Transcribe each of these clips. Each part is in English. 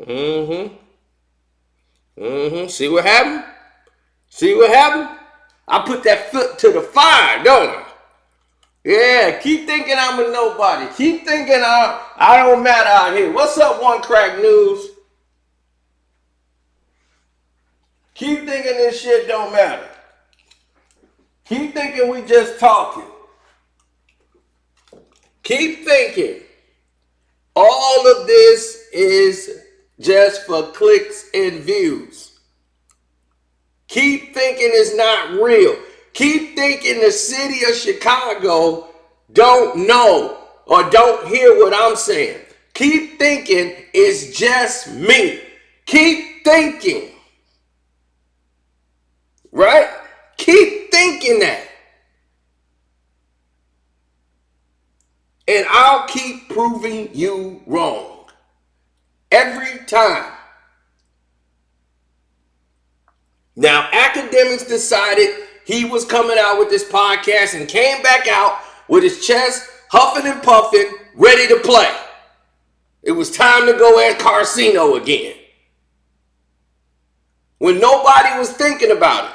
Mm-hmm. Mm-hmm. See what happened? See what happened? I put that foot to the fire, don't I? Yeah, keep thinking I'm a nobody. Keep thinking I don't matter out here. What's up, One Crack News? Keep thinking this shit don't matter. Keep thinking we just talking. Keep thinking all of this is just for clicks and views. Keep thinking it's not real. Keep thinking the city of Chicago don't know or don't hear what I'm saying. Keep thinking it's just me. Keep thinking. Right? Keep thinking that. And I'll keep proving you wrong. Every time. Now, Akademiks decided he was coming out with this podcast and came back out with his chest huffing and puffing, ready to play. It was time to go at Carcino again. When nobody was thinking about it.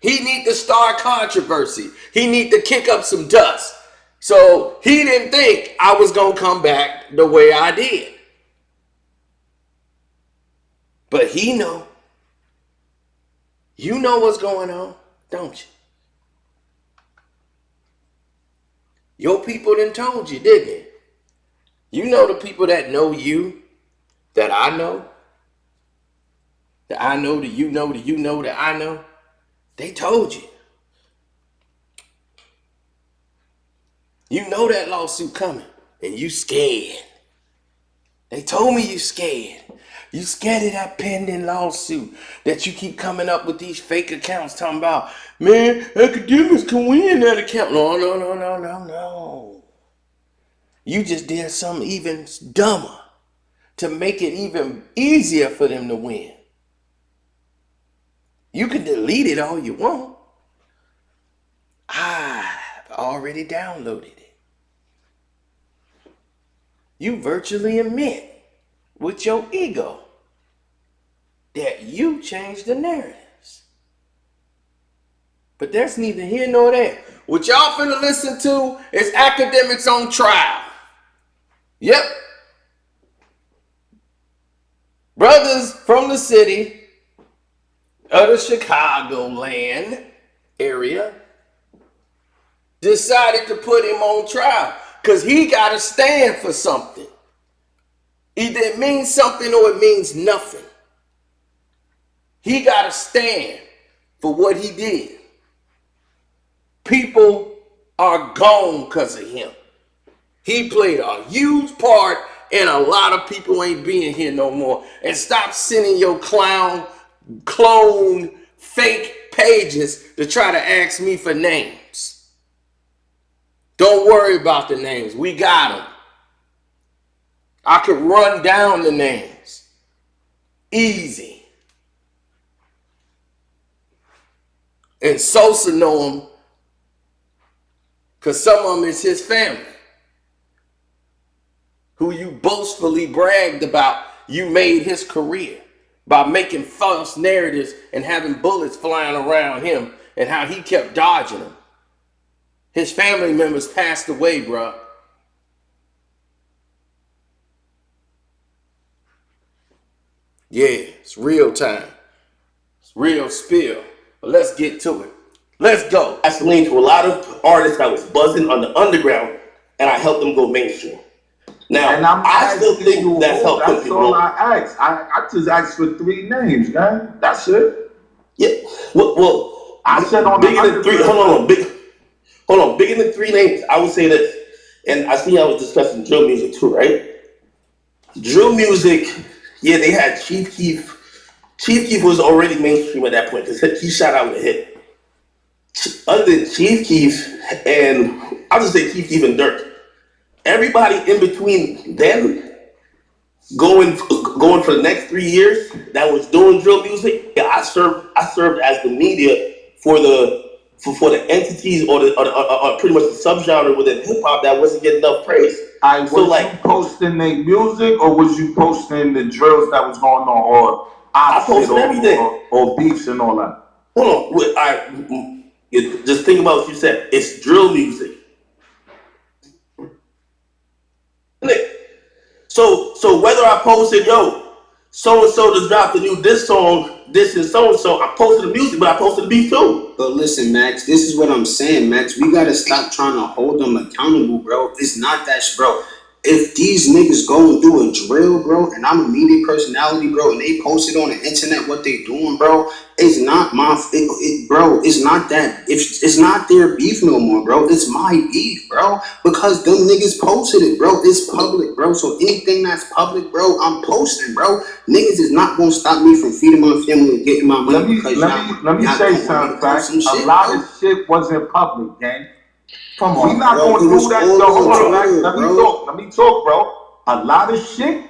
He need to start controversy. He need to kick up some dust. So he didn't think I was going to come back the way I did. But he know. You know what's going on, don't you? Your people done told you, didn't they? You know the people that know you, that I know, that I know, that you know, that you know, that I know. They told you. You know that lawsuit coming, and you scared. They told me you scared. You scared of that pending lawsuit that you keep coming up with these fake accounts talking about, man, Akademiks can win that account. No. You just did something even dumber to make it even easier for them to win. You can delete it all you want. I've already downloaded it. You virtually admit with your ego that you changed the narratives. But that's neither here nor there. What y'all finna listen to is Akademiks on trial. Yep. Brothers from the city of the Chicagoland area decided to put him on trial because he got to stand for something. Either it means something or it means nothing. He got to stand for what he did. People are gone because of him. He played a huge part and a lot of people ain't being here no more. And stop sending your clone, fake pages to try to ask me for names. Don't worry about the names. We got them. I could run down the names. Easy. And Sosa know him because some of them is his family. Who you boastfully bragged about you made his career by making false narratives and having bullets flying around him and how he kept dodging them. His family members passed away, bro. Yeah, it's real time. It's real spill. But let's get to it. Let's go. I linked to a lot of artists that was buzzing on the underground, and I helped them go mainstream. Now, I still think that's helped put people on. That's all I asked. I just asked for 3 names, man. That's it. Yeah. Well, I said on bigger than 3. Hold on. Bigger than 3 names. I would say this, and I see I was discussing drill music too, right? Drill music, yeah, they had Chief Keef. Chief Keef was already mainstream at that point because he shot out with a hit. Other than Chief Keef and I'll just say Chief Keef and Dirt, everybody in between them going for the next 3 years that was doing drill music, yeah, I served as the media for the entities or pretty much the subgenre within hip hop that wasn't getting enough praise. Was So like, you posting their music or was you posting the drills that was going on or I posted everything. or beefs and all that? Hold on. Just think about what you said. It's drill music. So whether I posted, so and so just dropped a new diss song, this and so, I posted the music, but I posted the beat too. But listen, Max, this is what I'm saying, Max. We gotta stop trying to hold them accountable, bro. It's not that, bro. If these niggas go and do a drill, bro, and I'm a media personality, bro, and they post it on the internet what they doing, bro, it's not bro, it's not that. If it's not their beef no more, bro, it's my beef, bro, because them niggas posted it, bro. It's public, bro. So anything that's public, bro, I'm posting, bro. Niggas is not gonna stop me from feeding my family and getting my money Let me say something, facts. A lot of shit wasn't public, gang. Come on, we not gonna do that. Let me talk, bro. A lot of shit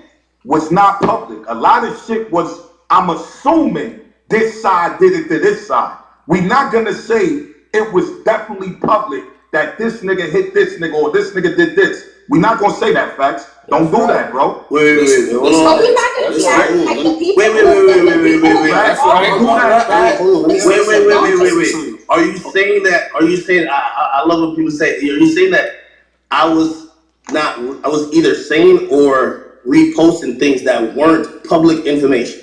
was not public. A lot of shit was, I'm assuming this side did it to this side. We not gonna say it was definitely public that this nigga hit this nigga or this nigga did this. We not gonna say that, facts. Don't do that, bro. Wait. Hold on. Wait. Are you saying that? I love when people say. Are you saying that I was either saying or reposting things that weren't public information?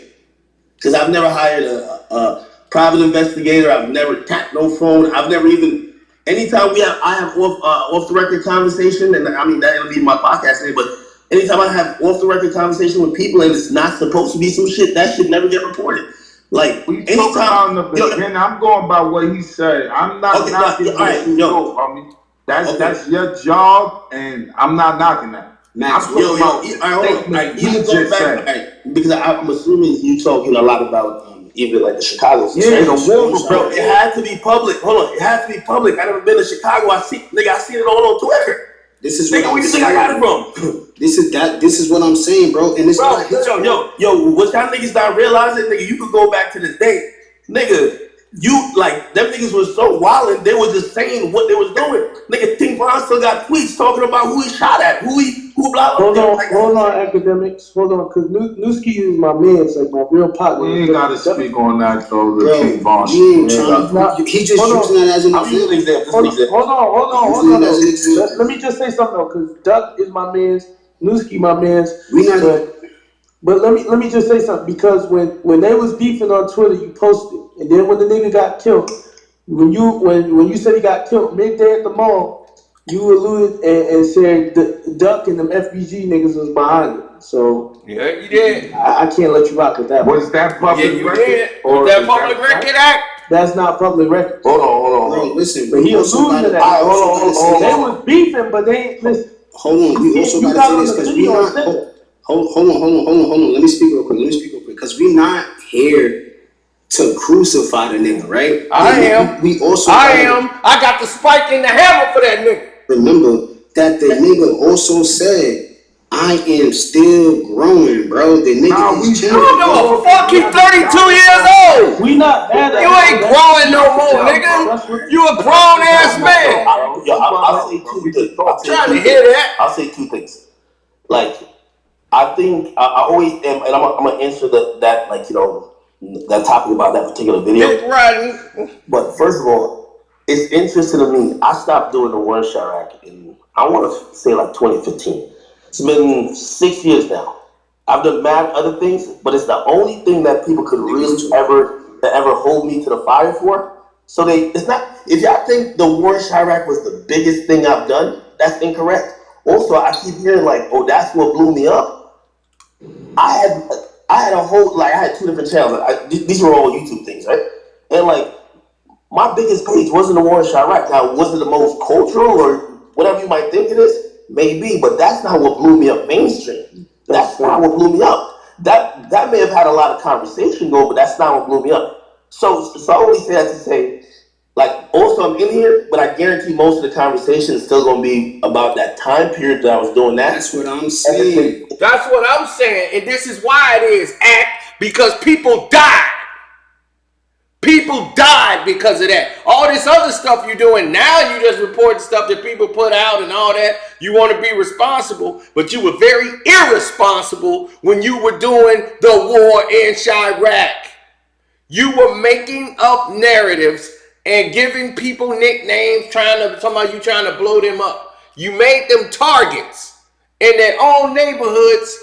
Because I've never hired a private investigator. I've never tapped no phone. I've never even. Anytime I have off the record conversation, and I mean that'll be my podcast today, but anytime I have off the record conversation with people and it's not supposed to be some shit, that should never get reported. Like anytime, I'm going by what he said. I'm not knocking homie. That's your job, and I'm not knocking that. Max, because I'm assuming you talking a lot about even like the Chicago. Yeah, the war, bro. It had to be public. Hold on, it had to be public. I never been to Chicago. I see it all on Twitter. This is where you think I got it from? This is what I'm saying, bro. And it's bro, what y'all niggas not realizing, nigga, you could go back to this day, nigga. You like them niggas was so wild, they were just saying what they was doing. Nigga, Ting Von still got tweets talking about who he shot at, who blah blah. Hold on, Akademiks. Hold on, because Newski is my man. It's like my real partner. We ain't gotta speak on that though. Ting Von. He just using that as an example. Hold on. Let me just say something though, because Duck is my man's, Newski my man's. But let me just say something, because when they was beefing on Twitter, you posted, and then when the nigga got killed, when you said he got killed midday at the mall, you alluded and said the Duck and them FBG niggas was behind it. So yeah, you did. I can't let you rock with that. Was that public record? Was that public record act? That's not public record. Hold on. Bro, listen, but he alluded to that. Hold on. They was beefing, but they ain't listen. Hold on, we also gotta say this because we not. Hold on. Let me speak real quick. Because we not here to crucify the nigga, right? I am. I got the spike in the hammer for that nigga. Remember that the nigga also said, I am still growing, bro. The nigga is changing. I don't give a fuck. He's 32 years old. We not mad at you. Ain't growing no more, nigga. You a grown ass man. I'll say two things. I'm trying to hear that. I'll say two things. Like, I think I always am, and I'm gonna answer that like that topic about that particular video. But first of all, it's interesting to me. I stopped doing the war in Chiraq in I want to say like 2015. It's been 6 years now. I've done mad other things, but it's the only thing that people could really ever hold me to the fire for. So it's not. If y'all think the war in Chiraq was the biggest thing I've done, that's incorrect. Also, I keep hearing like, oh, that's what blew me up. I had a whole I had two different channels. These were all YouTube things, right? And like my biggest page wasn't the war in Chiraq. Now, was it the most cultural or whatever you might think it is? Maybe, but that's not what blew me up mainstream. That's not what blew me up. That may have had a lot of conversation going, but that's not what blew me up. So I only say that to say, like, also I'm in here, but I guarantee most of the conversation is still gonna be about that time period that I was doing that. That's what I'm saying. That's what I'm saying, and this is why it is because people died. People died because of that. All this other stuff you're doing now, you just reporting stuff that people put out and all that. You want to be responsible, but you were very irresponsible when you were doing the war in Chiraq. You were making up narratives and giving people nicknames, trying to blow them up. You made them targets in their own neighborhoods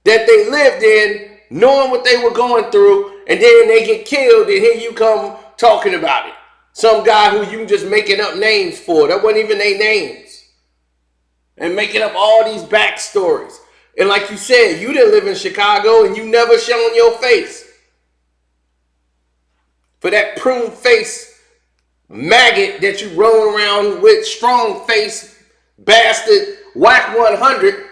that they lived in, knowing what they were going through, and then they get killed, and here you come talking about it. Some guy who you just making up names for. That wasn't even their names. And making up all these backstories. And like you said, you didn't live in Chicago, and you never shown your face. For that prune face maggot that you roll around with, strong face bastard, whack 100,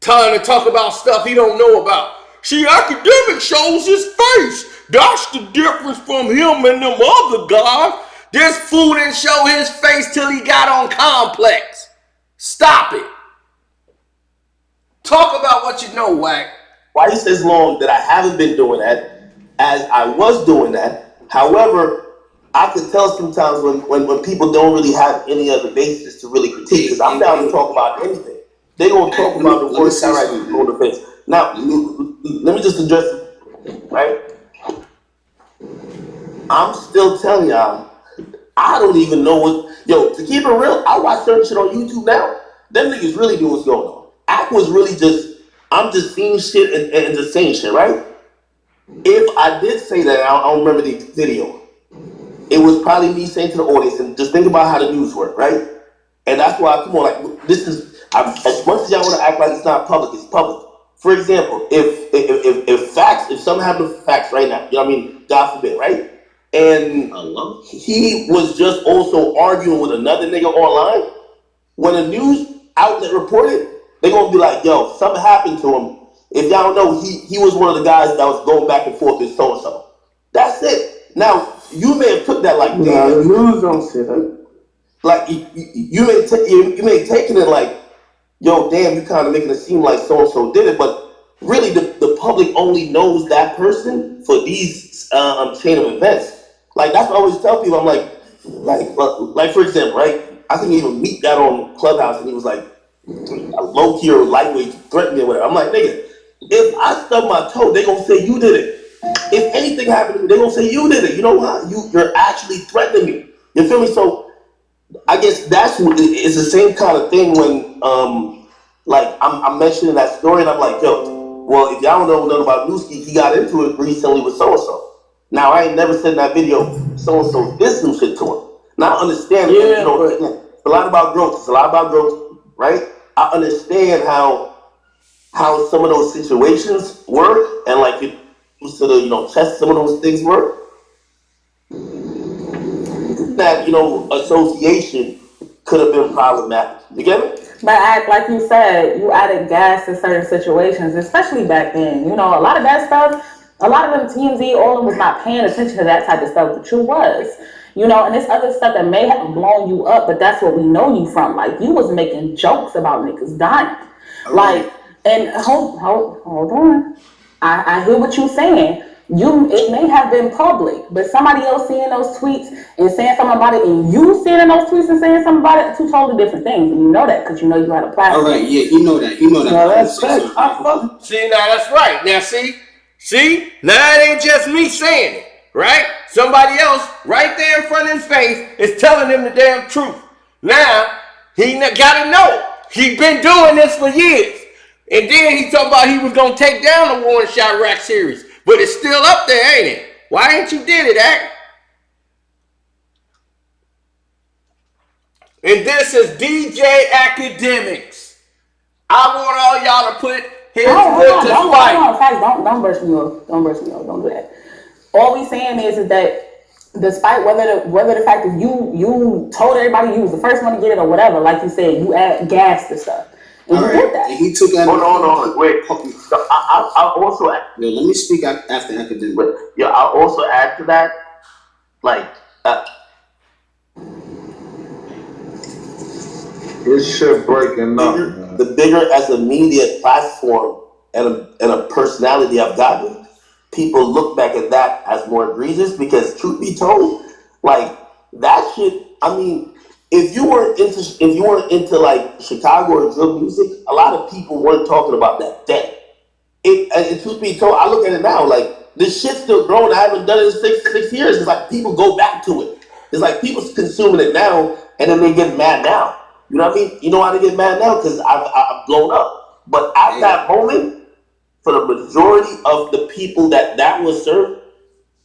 trying to talk about stuff he don't know about. See, Akademiks shows his face. That's the difference from him and them other guys. This fool didn't show his face till he got on Complex. Stop it. Talk about what you know, Wack. Why you says long that I haven't been doing that, as I was doing that. However, I can tell sometimes when people don't really have any other basis to really critique, because I'm down to talk about anything. They gonna talk about the worst right on the face. Now, let me just address it, right? I'm still telling y'all, I don't even know what. To keep it real, I watch certain shit on YouTube now. Them niggas really do what's going on. I was really I'm just seeing shit and just saying shit, right? If I did say that, I don't remember the video. It was probably me saying to the audience, and just think about how the news work, right? And that's why, come on, like, this is, as much as y'all want to act like it's not public, it's public. For example, if something happened to facts right now, you know what I mean? God forbid, right? And he was just also arguing with another nigga online. When a news outlet reported, they're gonna be like, yo, something happened to him. If y'all don't know, he was one of the guys that was going back and forth with so and so. That's it. Now, you may have took that like, damn. No, the news don't say that. Like, you may have taken it like, yo, damn, you kind of making it seem like so and so did it, but really the public only knows that person for these chain of events. Like, that's what I always tell people. I'm like for example, right? I think even Meek got on Clubhouse and he was like, low key or lightweight threatened me or whatever. I'm like, nigga, if I stub my toe, they gonna say you did it. If anything happened to me, they gonna say you did it. You know why? You're actually threatening me. You feel me? So I guess it's the same kind of thing when like I'm mentioning that story and I'm like, yo, well, if y'all don't know nothing about Newski, he got into it recently with so and so. Now I ain't never said in that video so and so did some shit to him. Now I understand, it's a lot about growth. It's a lot about growth, right? I understand how some of those situations work and like it used to test some of those things work. That association could have been problematic. You get it? But like you said, you added gas to certain situations, especially back then. A lot of that stuff, a lot of them TMZ, all of them was not paying attention to that type of stuff, but you was. And this other stuff that may have blown you up, but that's what we know you from. Like, you was making jokes about niggas dying. Like, and hold on. I hear what you're saying. It may have been public, but somebody else seeing those tweets and saying something about it, and you seeing those tweets and saying something about it, two totally different things. And you know that because you know you had a platform. All right, yeah, you know that. No, that's facts. See, now that's right. Now see, now it ain't just me saying it, right? Somebody else right there in front of his face is telling him the damn truth. Now, he gotta know. He been doing this for years. And then he talking about he was gonna take down the War in Chiraq series. But it's still up there, ain't it? Why ain't you did it, Ak? And this is DJ Akademiks. I want all y'all to put his foot to fight. Don't burst me off. Don't do that. All we saying is that despite whether the fact that you told everybody you was the first one to get it or whatever, like you said, you add gas to stuff. And you did that. And he took that. Hold on. Wait. I'll also add. Yo, let me speak after Akademiks. Yeah, I'll also add to that. Like, this shit breaking up. The bigger as a media platform and a personality I've gotten, people look back at that as more egregious because, truth be told, like that shit. I mean, if you weren't into like Chicago or drill music, a lot of people weren't talking about that then. And truth be told, I look at it now like this shit's still growing. I haven't done it in six years. It's like people go back to it. It's like people's consuming it now, and then they get mad now. You know what I mean? You know why they get mad now? Because I've blown up. But at that moment, for the majority of the people that was served,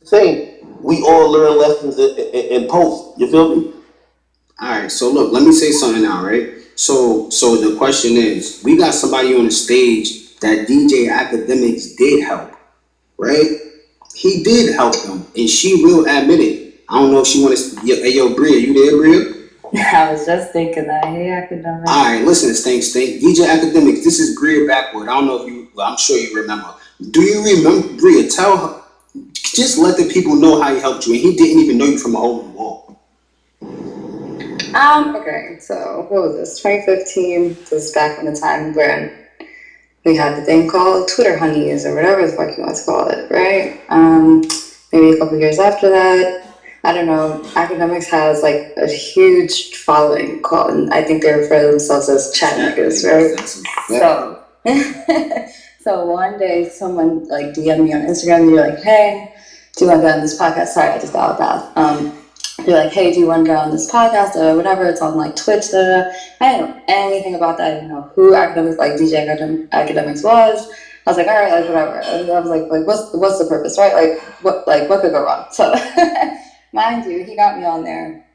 saying we all learn lessons in post. You feel me? All right, so look, let me say something now, right? So the question is, we got somebody on the stage that DJ Akademiks did help, right? He did help them, and she will admit it. I don't know if she wants to. Hey, yo, Bria, you there, Bria? I was just thinking that. Hey, Akademiks. All right, listen, Stink. DJ Akademiks, this is Bria Backwood. I don't know if you, well, I'm sure you remember. Do you remember, Bria? Tell her, just let the people know how he helped you, and he didn't even know you from a hole in the wall. Okay, so what was this? 2015. This is back in the time when we had the thing called Twitter honeys or whatever the fuck you want to call it, right? Maybe a couple years after that, I don't know. Akademiks has like a huge following called, and I think they refer to themselves as chat niggas, right? So, so one day someone like DM'd me on Instagram and you're like, hey, do you want to go on this podcast? Sorry, I just got that. You're like, hey, do you want to go on this podcast or whatever? It's on like Twitch. I didn't know anything about that. I didn't know who Akademiks, like DJ Akademiks was. I was like, all right, like whatever. And I was like, what's the purpose, right? What could go wrong? So, mind you, he got me on there.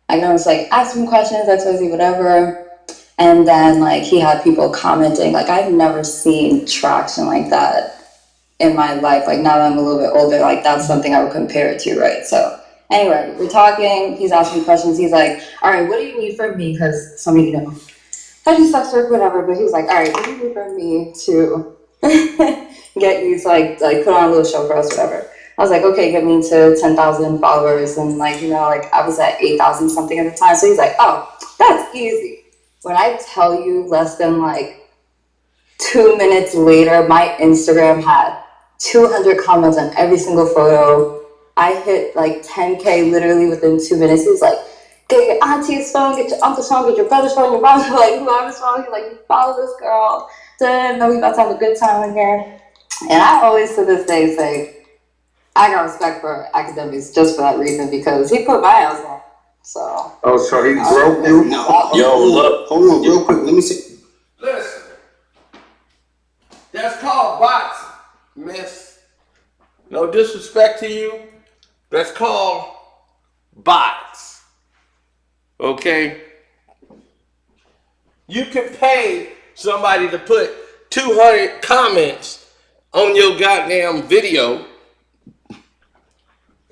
Akademiks like asked him questions, XYZ, whatever. And then like he had people commenting. Like I've never seen traction like that in my life. Like now that I'm a little bit older, like that's something I would compare it to, right? So anyway, we're talking, he's asking me questions, he's like, all right, what do you need from me? Because some of you know, I do sex work, whatever, but he was like, all right, what do you need from me to get you to like put on a little show for us, whatever. I was like, okay, get me to 10,000 followers, and like, you know, like I was at 8,000 something at the time, so he's like, oh, that's easy. When I tell you less than like 2 minutes later, my Instagram had 200 comments on every single photo. I hit like 10K literally within 2 minutes. He was like, get your auntie's phone, get your uncle's phone, get your brother's phone, your mom's phone, like whoever's phone. He's like, you follow this girl. No, we about to have a good time in here. And I always to this day say, I got respect for Akademiks just for that reason because he put my ass on. So. Oh, so he broke you? No, Yo, hold on, real quick. Let me see. Listen, that's called bots, miss. No disrespect to you. That's called bots. Okay? You can pay somebody to put 200 comments on your goddamn video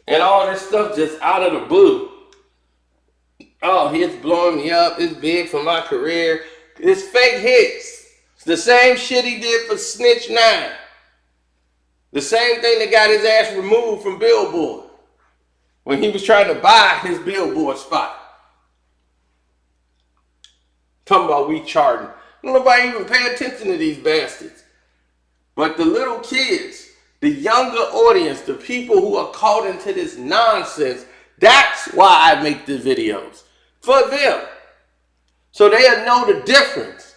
and all this stuff just out of the blue. Oh, it's blowing me up. It's big for my career. It's fake hits. It's the same shit he did for Snitch 9. The same thing that got his ass removed from Billboard when he was trying to buy his Billboard spot. Talking about we charting. Nobody even pay attention to these bastards. But the little kids, the younger audience, the people who are caught into this nonsense, that's why I make the videos. For them. So they'll know the difference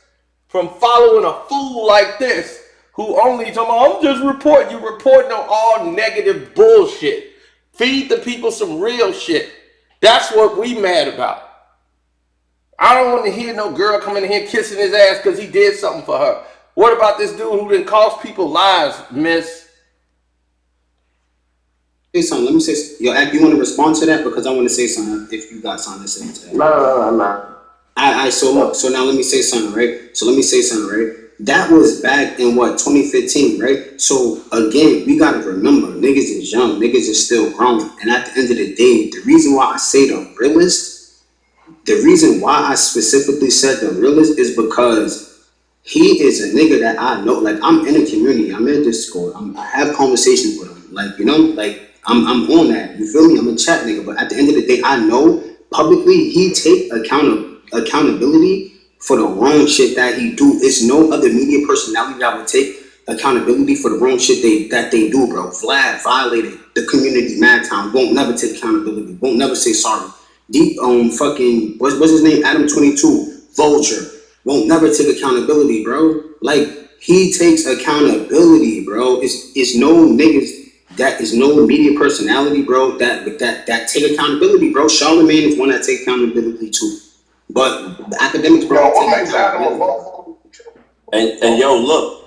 from following a fool like this who only talking about, I'm just reporting. You're reporting on all negative bullshit. Feed the people some real shit. That's what we mad about. I don't want to hear no girl coming in here kissing his ass because he did something for her. What about this dude who didn't cost people lives, miss? Say something. Let me say. Yo, Ak, you want to respond to that because I want to say something. If you got something to say to that. No. So look. So now let me say something, right? That was back in what 2015, right? So again, we gotta remember, niggas is young, niggas is still growing, and at the end of the day, the reason why I say the realist, the reason why I specifically said the realist is because he is a nigga that I know. Like I'm in a community, I'm in Discord, I have conversations with him, like you know, like. I'm on that. You feel me? I'm a chat nigga. But at the end of the day, I know publicly he take accountability for the wrong shit that he do. It's no other media personality that would take accountability for the wrong shit that they do, bro. Vlad violated the community mad time. Won't never take accountability. Won't never say sorry. Deep fucking what's his name? Adam 22 Vulture won't never take accountability, bro. Like he takes accountability, bro. It's no niggas that is no media personality, bro. That take accountability, bro. Charlamagne is one that take accountability too. But the Akademiks, bro, what makes Adam a vulture? And yo, look.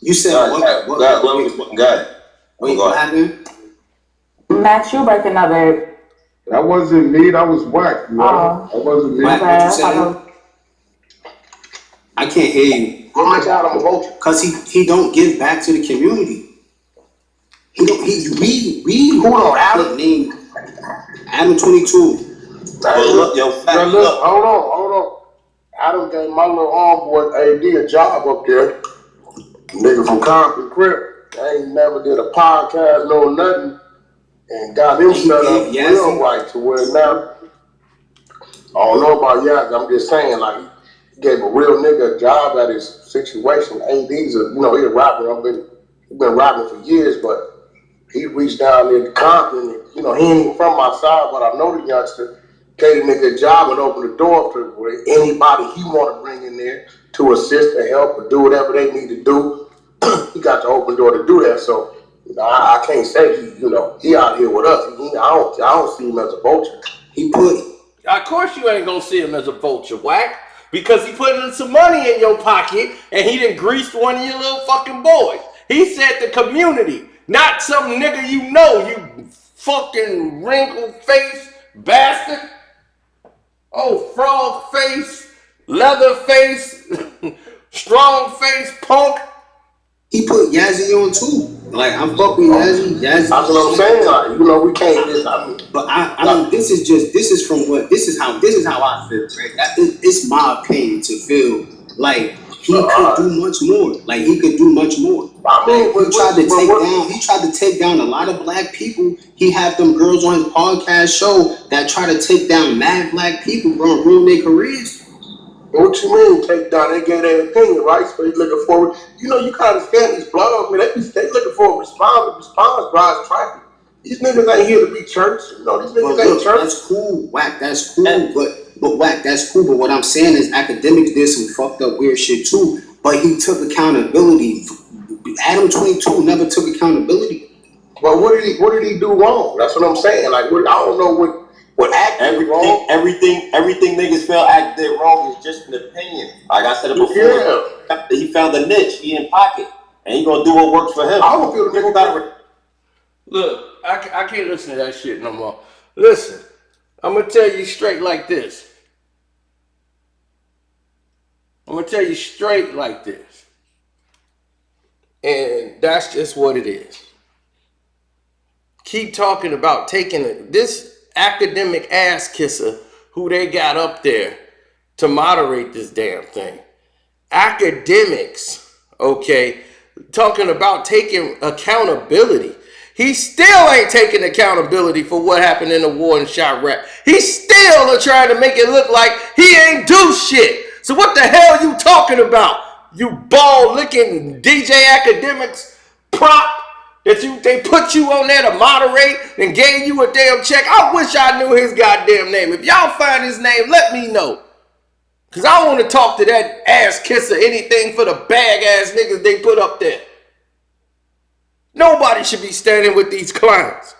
You said what? What happened? Max, you breaking up, babe. That wasn't me. That was Wack. That wasn't me. Wack, what you said? I can't hear you. What makes Adam a vulture? Cause he don't give back to the community. He don't. Who don't Adam? Name Adam 22. Look, hold on. Adam gave my little homeboy AD a job up there. Nigga from Compton Crip. I ain't never did a podcast, no nothing. And got him set up real right to where now, I don't know about Yaz, I'm just saying, like, he gave a real nigga a job at his situation. AD's he a rapper. He's been rapping for years, but he reached down there to Compton. And, he ain't even from my side, but I know the youngster. Gave the nigga a job and opened the door to where anybody he want to bring in there to assist or help or do whatever they need to do. He got the open door to do that. So I can't say he out here with us. I don't see him as a vulture. Of course you ain't gonna see him as a vulture, Wack, because he putting some money in your pocket and he done greased one of your little fucking boys. He said the community, not some nigga you fucking wrinkled face bastard. Oh, frog face, leather face, strong face punk. He put Yazzie on too. Like I'm fucking Yazzie. That's what I'm saying. Like, we can't just. But I mean, this is how I feel. Right? It's my opinion to feel like he could do much more. Like he could do much more. I mean, he tried to take down a lot of black people. He had them girls on his podcast show that try to take down mad black people, bro, and ruin their careers. What you mean take down? They gave their opinion, right? So he's looking for, you kind of stand these blogs. I mean, they looking for a response. Response drives traffic. These niggas ain't here to be church. These niggas ain't church. That's cool, Wack. That's cool, but Wack, that's cool. But what I'm saying is, Akademiks did some fucked up weird shit too. But he took accountability. Adam 22 never took accountability. But what did he do wrong? That's what I'm saying. Like, I don't know what acted wrong. Everything niggas feel acted wrong is just an opinion. Like I said it before. Yeah. He found the niche. He in pocket, and he gonna do what works for him. I don't feel the nigga better. Look, I can't listen to that shit no more. Listen, I'm gonna tell you straight like this. And that's just what it is. Keep talking about taking this academic ass kisser who they got up there to moderate this damn thing. Akademiks, okay, talking about taking accountability. He still ain't taking accountability for what happened in the war in Chiraq. He still are trying to make it look like he ain't do shit. So what the hell are you talking about? You ball-licking DJ Akademiks prop that they put you on there to moderate and gave you a damn check. I wish I knew his goddamn name. If y'all find his name, let me know. Because I want to talk to that ass kisser, anything for the bag ass niggas they put up there. Nobody should be standing with these clowns.